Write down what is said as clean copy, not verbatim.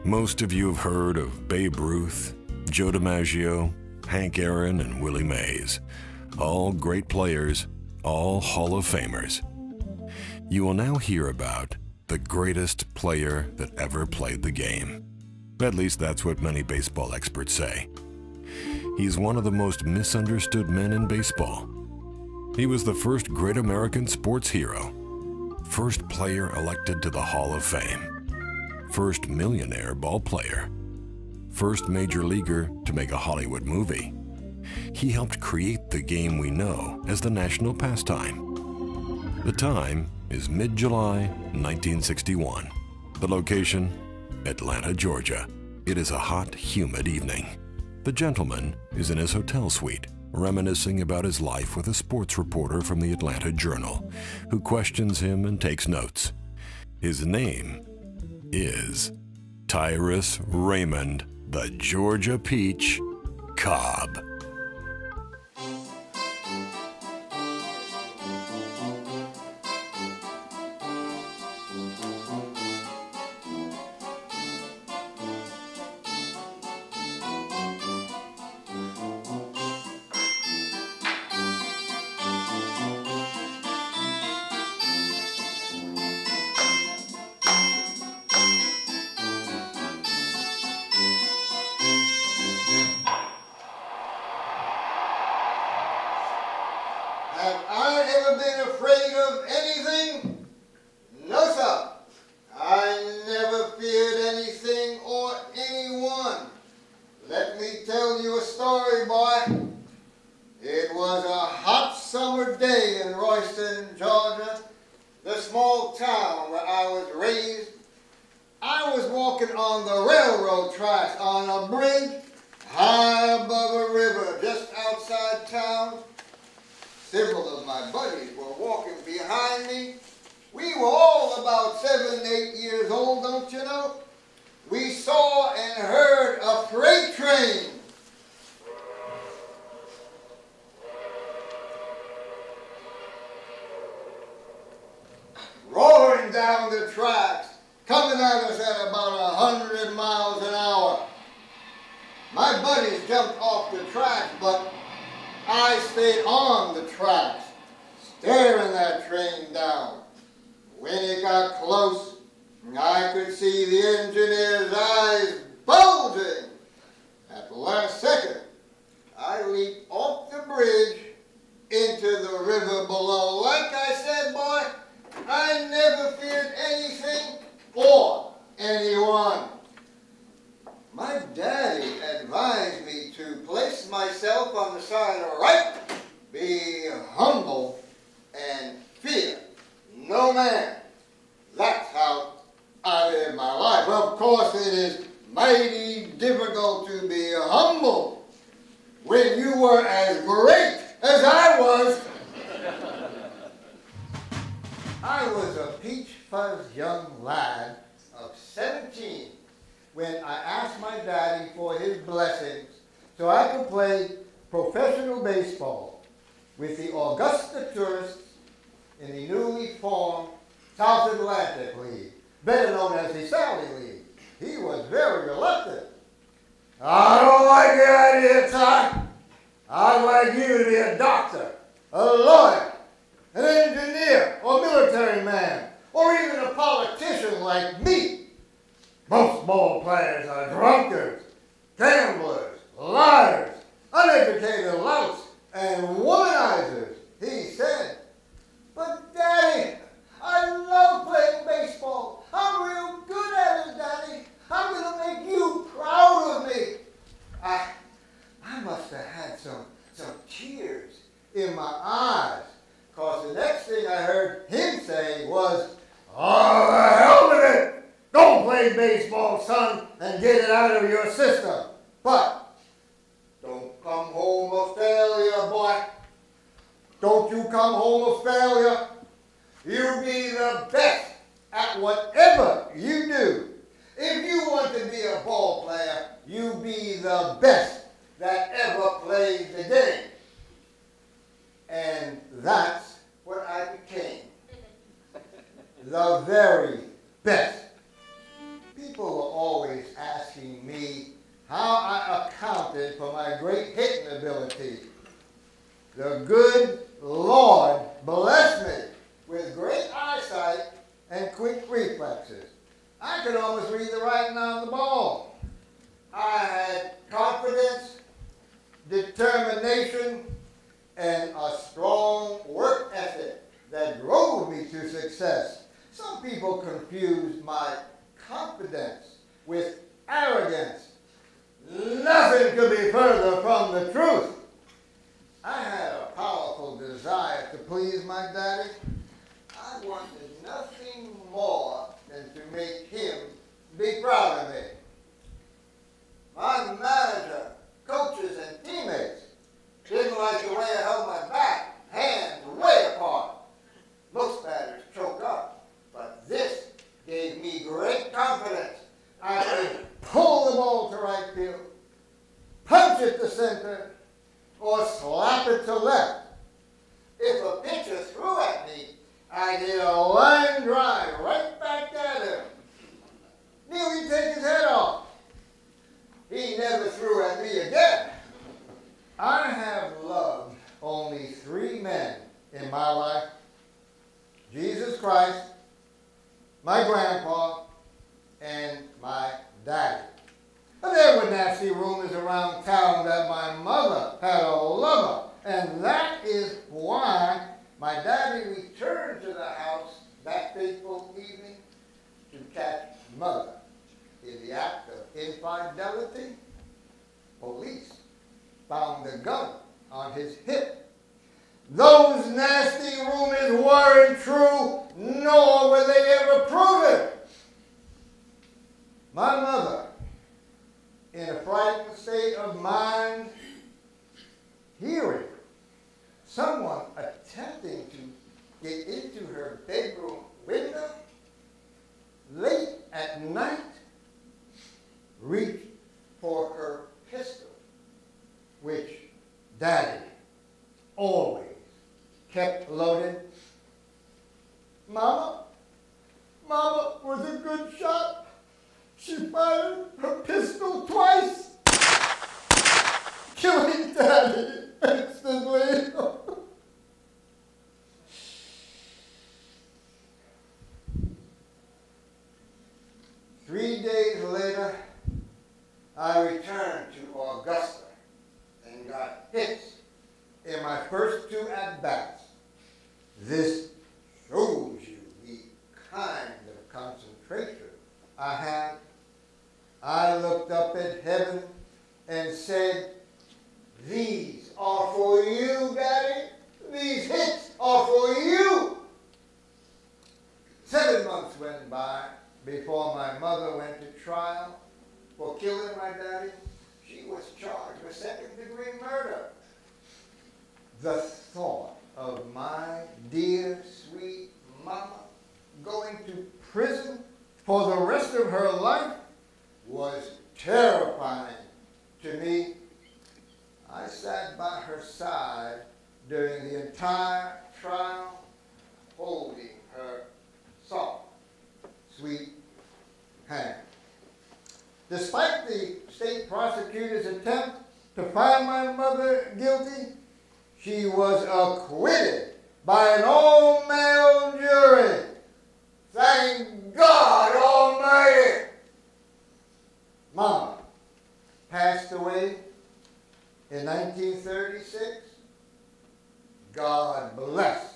Most of you have heard of Babe Ruth, Joe DiMaggio, Hank Aaron, and Willie Mays. All great players, all Hall of Famers. You will now hear about the greatest player that ever played the game. At least that's what many baseball experts say. He's one of the most misunderstood men in baseball. He was the first great American sports hero, first player elected to the Hall of Fame, first millionaire ball player, first major leaguer to make a Hollywood movie. He helped create the game we know as the national pastime. The time is mid-July 1961. The location, Atlanta, Georgia. It is a hot, humid evening. The gentleman is in his hotel suite, reminiscing about his life with a sports reporter from the Atlanta Journal, who questions him and takes notes. His name is Tyrus Raymond, the Georgia Peach, Cobb. Have I ever been afraid of anything? No, sir. I never feared anything or anyone. Let me tell you a story, boy. It was a hot summer day in Royston, Georgia, the small town where I was raised. I was walking on the railroad tracks on a bridge high above a river just outside town. Several of my buddies were walking behind me. We were all about 7, 8 years old, don't you know? We saw and heard a freight train. Roaring down the tracks, coming at us at about 100 miles an hour. My buddies jumped off the tracks, but I stayed on the tracks, staring that train down. When it got close, I could see the engineer's eyes bulging. At the last second, I leaped off the bridge into the river below. Like I said, boy, I never feared anything or anyone. My daddy advised me to place myself on the side of right, be humble, and fear no man. That's how I live my life. Of course, it is mighty difficult to be humble when you were as great as I was. I was a peach-fuzzed young lad of 17 when I asked my daddy for his blessings so I could play professional baseball with the Augusta Tourists in the newly formed South Atlantic League, better known as the Sally League. He was very reluctant. I don't like the idea, Ty. I'd like you to be a doctor, a lawyer, an engineer, or military man, or even a politician like me. Most ball players are drunkards, gamblers, liars, uneducated louts, and womanizers, he said. But Daddy, I love playing baseball. I'm real good at it, Daddy. I'm going to make you proud of me. I must have had some tears in my eyes, because the next thing I heard him say was, "Oh, the hell with it! Don't play baseball, son, and get it out of your system. But don't come home a failure, boy. Don't you come home a failure. You be the best at whatever you do. If you want to be a ball player, you be the best that ever played the game." And that's what I became. The very best. People were always asking me how I accounted for my great hitting ability. The good Lord blessed me with great eyesight and quick reflexes. I could almost read the writing on the ball. I had confidence, determination, and a strong work ethic that drove me to success. Some people confuse my confidence with arrogance. Nothing could be further from the truth. I had a powerful desire to please my daddy. I wanted nothing more than to make him be proud of me. My manager, coaches, and teammates didn't like the way I held my back, hands way apart. Most batters choke up, but this gave me great confidence. I could pull the ball to right field, punch it to center, or slap it to left. If a pitcher threw at me, I'd hit a line drive right back at him. Nearly take his head off. He never threw at me again. I have loved only 3 men in my life: Jesus Christ, my grandpa, and my daddy. And there were nasty rumors around town that my mother had a lover, and that is why my daddy returned to the house that fateful evening to catch mother in the act of infidelity. Police found a gun on his hip. Those nasty rumors weren't true, nor were they ever proven. My mother, in a frightened state of mind, hearing someone attempting to get into her bedroom window late at night, reached for her pistol, which Daddy always kept loaded. Mama was a good shot. She fired her pistol twice, killing Daddy instantly. 3 days later, I returned to Augusta and got hits in my first 2 at-bats. This shows you the kind of concentration I had. I looked up at heaven and said, "These are for you, Daddy. These hits are for you." 7 months went by before my mother went to trial for killing my daddy. She was charged with second-degree murder. The thought of my dear, sweet mama going to prison for the rest of her life was terrifying to me. I sat by her side during the entire trial, holding her soft, sweet hand. Despite the state prosecutor's attempt to find my mother guilty, she was acquitted by an all-male jury. Thank God Almighty! Mama passed away in 1936. God bless